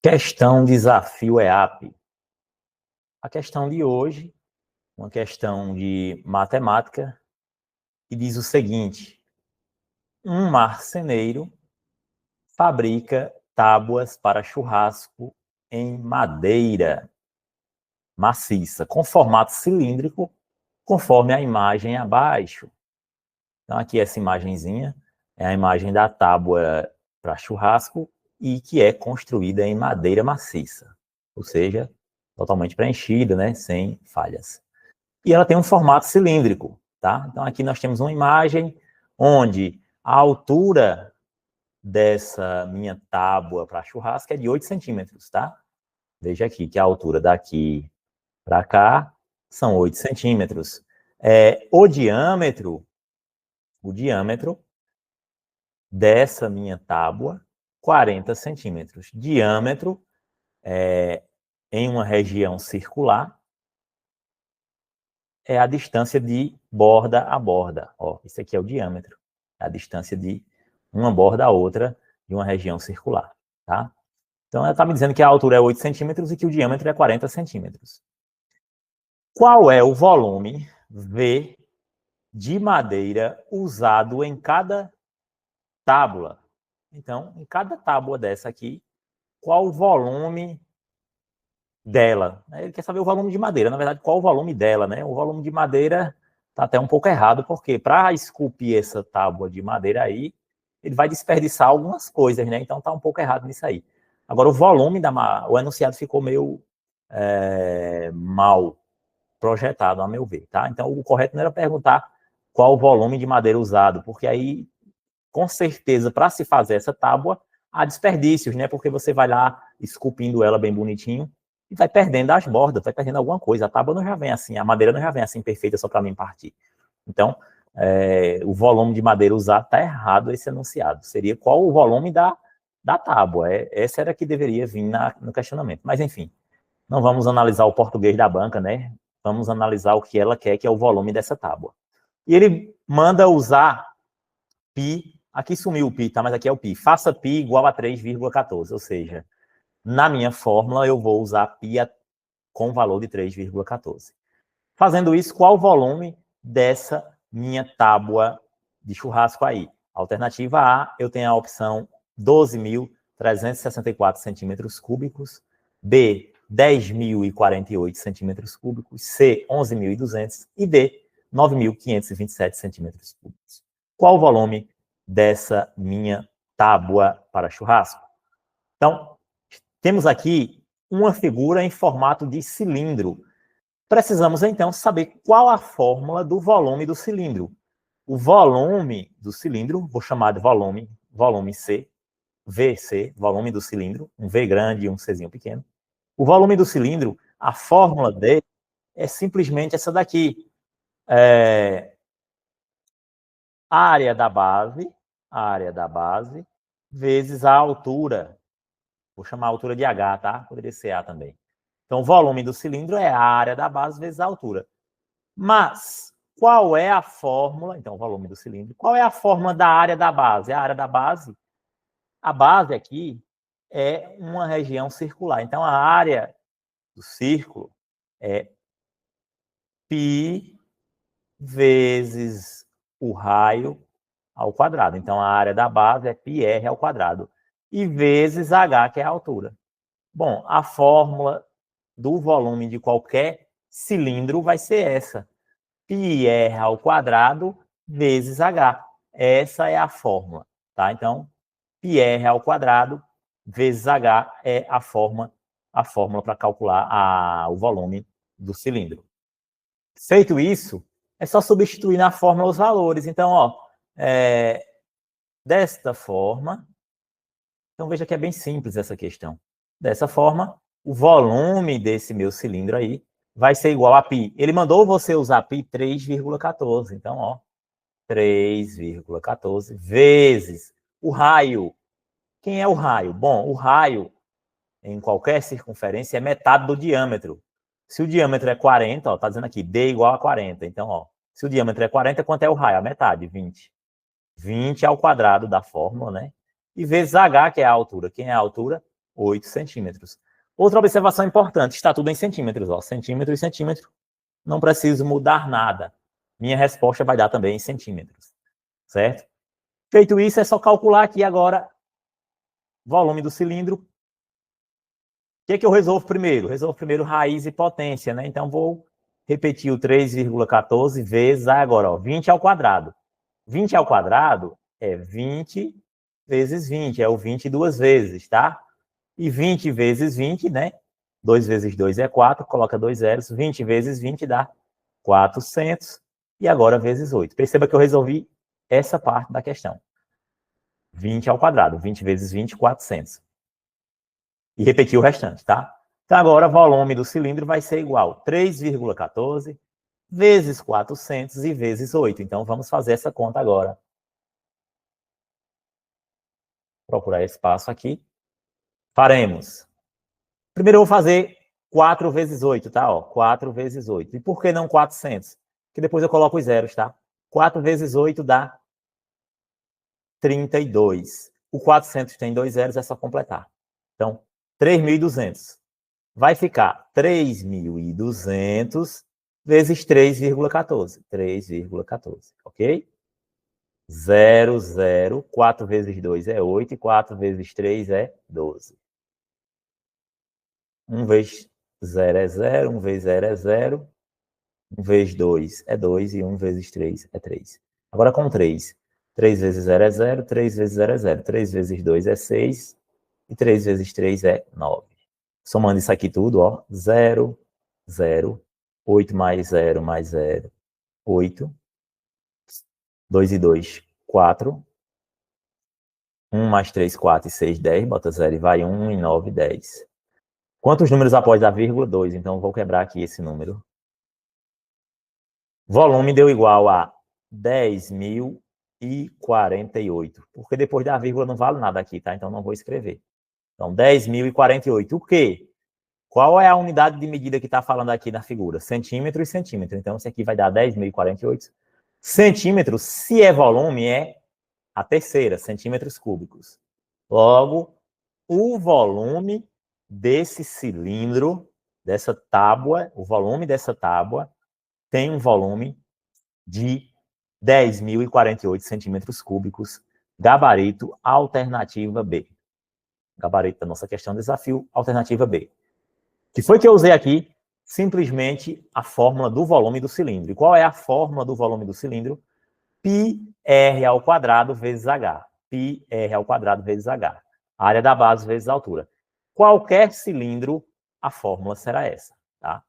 Questão desafio EAP. A questão de hoje, uma questão de matemática, que diz o seguinte: um marceneiro fabrica tábuas para churrasco em madeira maciça, com formato cilíndrico, conforme a imagem abaixo. Então, aqui essa imagenzinha é a imagem da tábua para churrasco e que é construída em madeira maciça, ou seja, totalmente preenchida, né, sem falhas. E ela tem um formato cilíndrico, tá? Então, aqui nós temos uma imagem onde a altura dessa minha tábua para churrasco é de 8 centímetros, tá? Veja aqui que a altura daqui para cá são 8 centímetros. O diâmetro dessa minha tábua, 40 centímetros. Diâmetro em uma região circular é a distância de borda a borda. Ó, isso aqui é o diâmetro, é a distância de uma borda a outra de uma região circular, tá? Então, ela está me dizendo que a altura é 8 centímetros e que o diâmetro é 40 centímetros. Qual é o volume V de madeira usado em cada tábua? Então, em cada tábua dessa aqui, qual o volume dela? Ele quer saber o volume de madeira. Na verdade, qual o volume dela, né? O volume de madeira está até um pouco errado, porque para esculpir essa tábua de madeira aí, ele vai desperdiçar algumas coisas, né? Então, está um pouco errado nisso aí. Agora, o volume o enunciado ficou meio mal projetado, a meu ver, tá? Então, o correto não era perguntar qual o volume de madeira usado, porque aí, com certeza, para se fazer essa tábua, há desperdícios, né? Porque você vai lá esculpindo ela bem bonitinho e vai perdendo as bordas, vai perdendo alguma coisa. A tábua não já vem assim, a madeira não já vem assim perfeita só para mim partir. Então, o volume de madeira usado está errado esse enunciado. Seria qual o volume da tábua. Essa era que deveria vir no questionamento. Mas, enfim, não vamos analisar o português da banca, né? Vamos analisar o que ela quer, que é o volume dessa tábua. E ele manda usar π, aqui sumiu o π, tá? Mas aqui é o π. Faça π igual a 3,14, ou seja, na minha fórmula eu vou usar π com o valor de 3,14. Fazendo isso, qual o volume dessa minha tábua de churrasco aí? Alternativa A, eu tenho a opção 12.364 centímetros cúbicos. B, 10.048 centímetros cúbicos. C, 11.200. E D, 9.527 centímetros cúbicos. Qual o volume dessa minha tábua para churrasco? Então, temos aqui uma figura em formato de cilindro. Precisamos, então, saber qual a fórmula do volume do cilindro. O volume do cilindro, vou chamar de volume C, VC, volume do cilindro, um V grande e um Czinho pequeno. O volume do cilindro, a fórmula dele é simplesmente essa daqui. Área da base, vezes a altura. Vou chamar a altura de H, tá? Poderia ser A também. Então, o volume do cilindro é a área da base vezes a altura. Mas, qual é a fórmula? Então, o volume do cilindro. Qual é a fórmula da área da base? A área da base, a base aqui é uma região circular. Então, a área do círculo é π vezes o raio ao quadrado. Então, a área da base é πr ao quadrado. E vezes h, que é a altura. Bom, a fórmula do volume de qualquer cilindro vai ser essa. πr ao quadrado vezes h. Essa é a fórmula, tá? Então, πr ao quadrado vezes h é a fórmula para calcular o volume do cilindro. Feito isso, é só substituir na fórmula os valores. Então, ó, desta forma, então veja que é bem simples essa questão. Dessa forma, o volume desse meu cilindro aí vai ser igual a π. Ele mandou você usar π 3,14. Então, ó, 3,14 vezes o raio. Quem é o raio? Bom, o raio, em qualquer circunferência, é metade do diâmetro. Se o diâmetro é 40, ó, tá dizendo aqui, D igual a 40. Então, ó, se o diâmetro é 40, quanto é o raio? A metade, 20. 20 ao quadrado da fórmula, né? E vezes H, que é a altura. Quem é a altura? 8 centímetros. Outra observação importante, está tudo em centímetros, ó, centímetro e centímetro. Não preciso mudar nada. Minha resposta vai dar também em centímetros, certo? Feito isso, é só calcular aqui agora volume do cilindro. O que é que eu resolvo primeiro? Resolvo primeiro raiz e potência, né? Então, vou repetir o 3,14 vezes, agora, ó, 20 ao quadrado. 20 ao quadrado é 20 vezes 20, é o 20 duas vezes, tá? E 20 vezes 20, né? 2 vezes 2 é 4, coloca 2 zeros. 20 vezes 20 dá 400. E agora vezes 8. Perceba que eu resolvi essa parte da questão. 20 ao quadrado. 20 vezes 20, 400. E repetir o restante, tá? Então, agora, o volume do cilindro vai ser igual a 3,14 vezes 400 e vezes 8. Então, vamos fazer essa conta agora. Procurar espaço aqui. Faremos. Primeiro, eu vou fazer 4 vezes 8, tá? Ó, 4 vezes 8. E por que não 400? Porque depois eu coloco os zeros, tá? 4 vezes 8 dá 32. O 400 tem 2 zeros, é só completar. Então, 3.200. Vai ficar 3.200 vezes 3,14. 3,14, ok? 0, 0. 4 vezes 2 é 8 e 4 vezes 3 é 12. 1 vezes 0 é 0, 1 vezes 0 é 0, 1 vezes 2 é 2 e 1 vezes 3 é 3. Agora com 3. 3 vezes 0 é 0, 3 vezes 0 é 0. 3 vezes 2 é 6 e 3 vezes 3 é 9. Somando isso aqui tudo, ó, 0, 0, 8 mais 0 mais 0, 8. 2 e 2, 4. 1 mais 3, 4 e 6, 10. Bota 0 e vai 1 e 9, 10. Quantos números após a vírgula? 2. Então, vou quebrar aqui esse número. Volume deu igual a 10.048. Porque depois da vírgula não vale nada aqui, tá? Então, não vou escrever. Então, 10.048. O quê? Qual é a unidade de medida que está falando aqui na figura? Centímetro e centímetro. Então, isso aqui vai dar 10.048. Centímetro, se é volume, é a terceira, centímetros cúbicos. Logo, o volume desse cilindro, dessa tábua, o volume dessa tábua tem um volume de 10.048 centímetros cúbicos, gabarito alternativa B. Gabarito da nossa questão desafio, alternativa B. Que foi que eu usei aqui? Simplesmente a fórmula do volume do cilindro. E qual é a fórmula do volume do cilindro? πr ao quadrado vezes h. πr ao quadrado vezes h. A área da base vezes a altura. Qualquer cilindro, a fórmula será essa, tá?